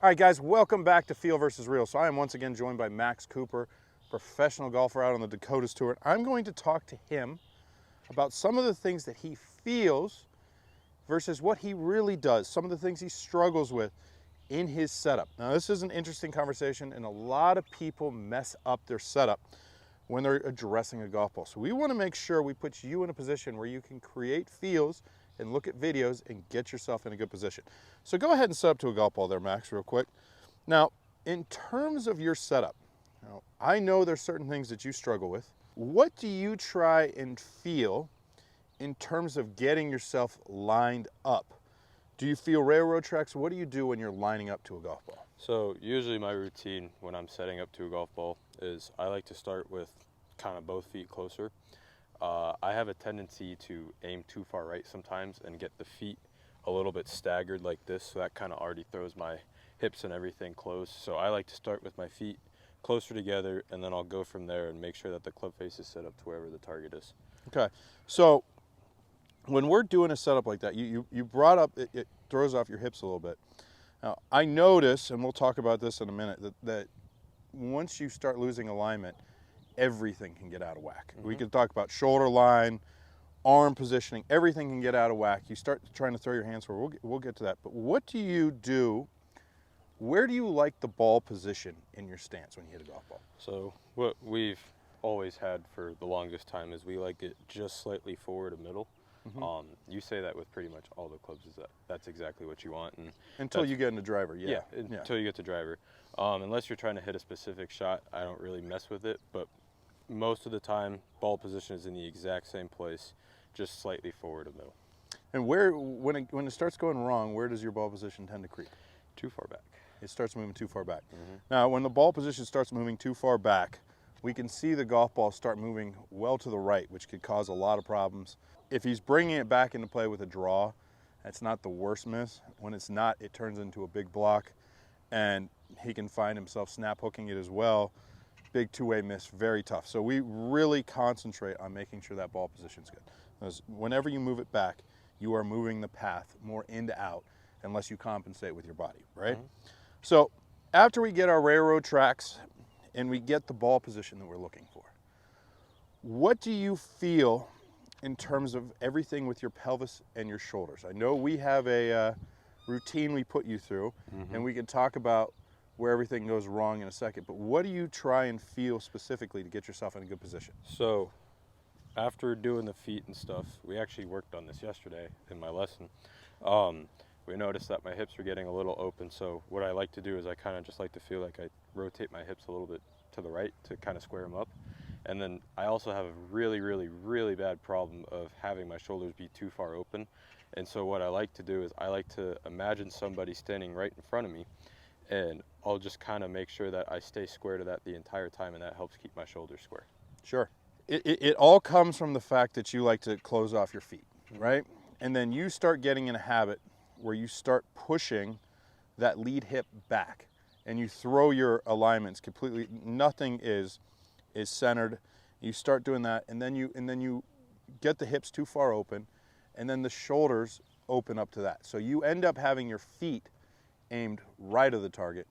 All right, guys, welcome back to Feel versus Real. So I am once again joined by Max Cooper, professional golfer out on the Dakotas Tour. I'm going to talk to him about some of the things that he feels versus what he really does, some of the things he struggles with in his setup. Now, this is an interesting conversation, and a lot of people mess up their setup when they're addressing a golf ball. So we want to make sure we put you in a position where you can create feels and look at videos and get yourself in a good position. So go ahead and set up to a golf ball there, Max, real quick. Now, in terms of your setup, now, I know there's certain things that you struggle with. What do you try and feel in terms of getting yourself lined up? Do you feel railroad tracks? What do you do when you're lining up to a golf ball? So usually my routine when I'm setting up to a golf ball is I like to start with kind of both feet closer. I have a tendency to aim too far right sometimes and get the feet a little bit staggered like this, so that kind of already throws my hips and everything close. So I like to start with my feet closer together, and then I'll go from there and make sure that the club face is set up to wherever the target is. Okay, so when we're doing a setup like that, you brought up it throws off your hips a little bit. Now, I notice, and we'll talk about this in a minute, that once you start losing alignment, everything can get out of whack. We could talk about shoulder line, arm positioning, everything can get out of whack. You start trying to throw your hands forward, we'll get to that. But what do you do? Where do you like the ball position in your stance when you hit a golf ball? So what we've always had for the longest time is we like it just slightly forward of middle. You say that with pretty much all the clubs, is that's exactly what you want. And until you get in the driver, yeah. Until you get the driver. Unless you're trying to hit a specific shot, I don't really mess with it, but most of the time, ball position is in the exact same place, just slightly forward of middle. And when it starts going wrong, where does your ball position tend to creep? Too far back. It starts moving too far back. Now, when the ball position starts moving too far back, we can see the golf ball start moving well to the right, which could cause a lot of problems. If he's bringing it back into play with a draw, that's not the worst miss. When it's not, it turns into a big block, and he can find himself snap hooking it as well. Big two-way miss, very tough. So we really concentrate on making sure that ball position's good. Because whenever you move it back, you are moving the path more in to out unless you compensate with your body, right? So after we get our railroad tracks and we get the ball position that we're looking for, what do you feel in terms of everything with your pelvis and your shoulders? I know we have a routine we put you through, and we can talk about where everything goes wrong in a second, but what do you try and feel specifically to get yourself in a good position? So after doing the feet and stuff, we actually worked on this yesterday in my lesson. We noticed that my hips were getting a little open, so what I like to do is I kind of just like to feel like I rotate my hips a little bit to the right to kind of square them up. And then I also have a really, really, really bad problem of having my shoulders be too far open. And so what I like to do is I like to imagine somebody standing right in front of me, and I'll just kind of make sure that I stay square to that the entire time, and that helps keep my shoulders square. Sure. It all comes from the fact that you like to close off your feet, right? And then you start getting in a habit where you start pushing that lead hip back, and you throw your alignments completely. Nothing is centered. You start doing that, and then you get the hips too far open, and then the shoulders open up to that. So you end up having your feet aimed right of the target,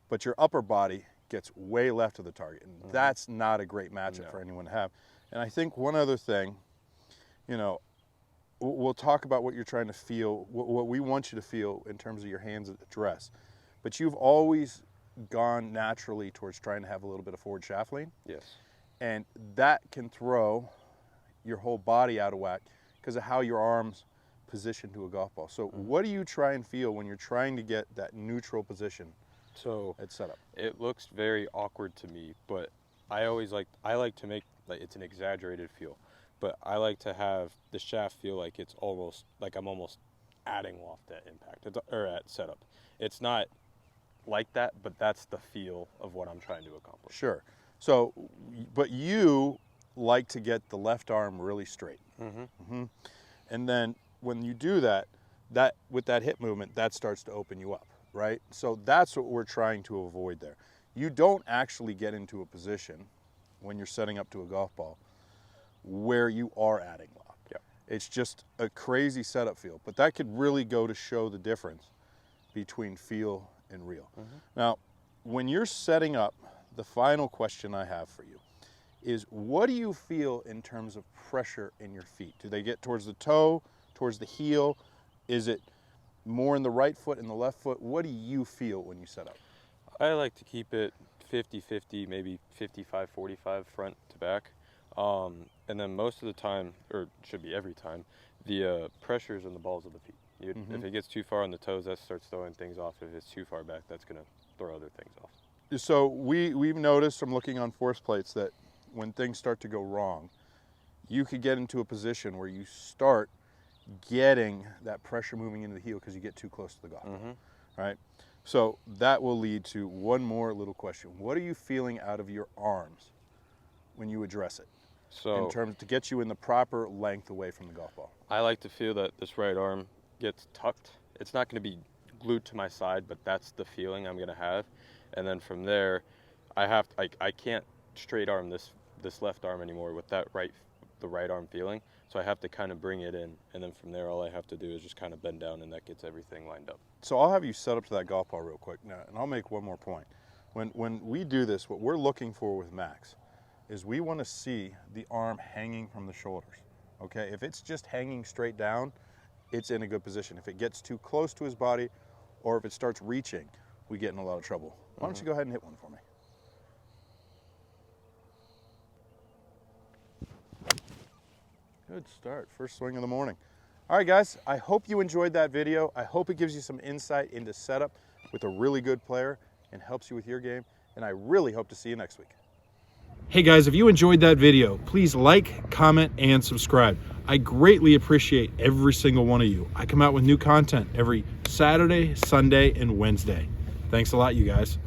but your upper body gets way left of the target, and that's not a great matchup for anyone to have. And I think one other thing, we'll talk about what you're trying to feel, what we want you to feel in terms of your hands at address, but you've always gone naturally towards trying to have a little bit of forward shaft lean. Yes. And that can throw your whole body out of whack because of how your arms position to a golf ball. So what do you try and feel when you're trying to get that neutral position at setup? It looks very awkward to me, but I like to make like it's an exaggerated feel, but I like to have the shaft feel like it's almost like I'm almost adding loft at impact or at setup. It's not like that, but that's the feel of what I'm trying to accomplish. Sure. So, but you like to get the left arm really straight. And then when you do that with that hip movement, that starts to open you up, right? So that's what we're trying to avoid there. You don't actually get into a position when you're setting up to a golf ball where you are adding loft. Yeah. It's just a crazy setup feel, but that could really go to show the difference between feel and reel. Now, when you're setting up, the final question I have for you is, what do you feel in terms of pressure in your feet? Do they get towards the toe, towards the heel? Is it more in the right foot and the left foot? What do you feel when you set up? I like to keep it 50-50, maybe 55-45 front to back. And then most of the time, or it should be every time, the pressure's in the balls of the feet. If it gets too far on the toes, that starts throwing things off. If it's too far back, that's going to throw other things off. So we've noticed from looking on force plates that when things start to go wrong, you could get into a position where you start getting that pressure moving into the heel because you get too close to the golf ball, right? So that will lead to one more little question. What are you feeling out of your arms when you address it? So in terms to get you in the proper length away from the golf ball. I like to feel that this right arm gets tucked. It's not going to be glued to my side, but that's the feeling I'm going to have. And then from there, I can't straight arm this left arm anymore with the right arm feeling. So I have to kind of bring it in, and then from there, all I have to do is just kind of bend down, and that gets everything lined up. So I'll have you set up to that golf ball real quick now, and I'll make one more point. When we do this, what we're looking for with Max is we want to see the arm hanging from the shoulders, okay? If it's just hanging straight down, it's in a good position. If it gets too close to his body, or if it starts reaching, we get in a lot of trouble. Why don't you go ahead and hit one for me? Good start, first swing of the morning. All right, guys, I hope you enjoyed that video. I hope it gives you some insight into setup with a really good player and helps you with your game. And I really hope to see you next week. Hey guys, if you enjoyed that video, please like, comment, and subscribe. I greatly appreciate every single one of you. I come out with new content every Saturday, Sunday, and Wednesday. Thanks a lot, you guys.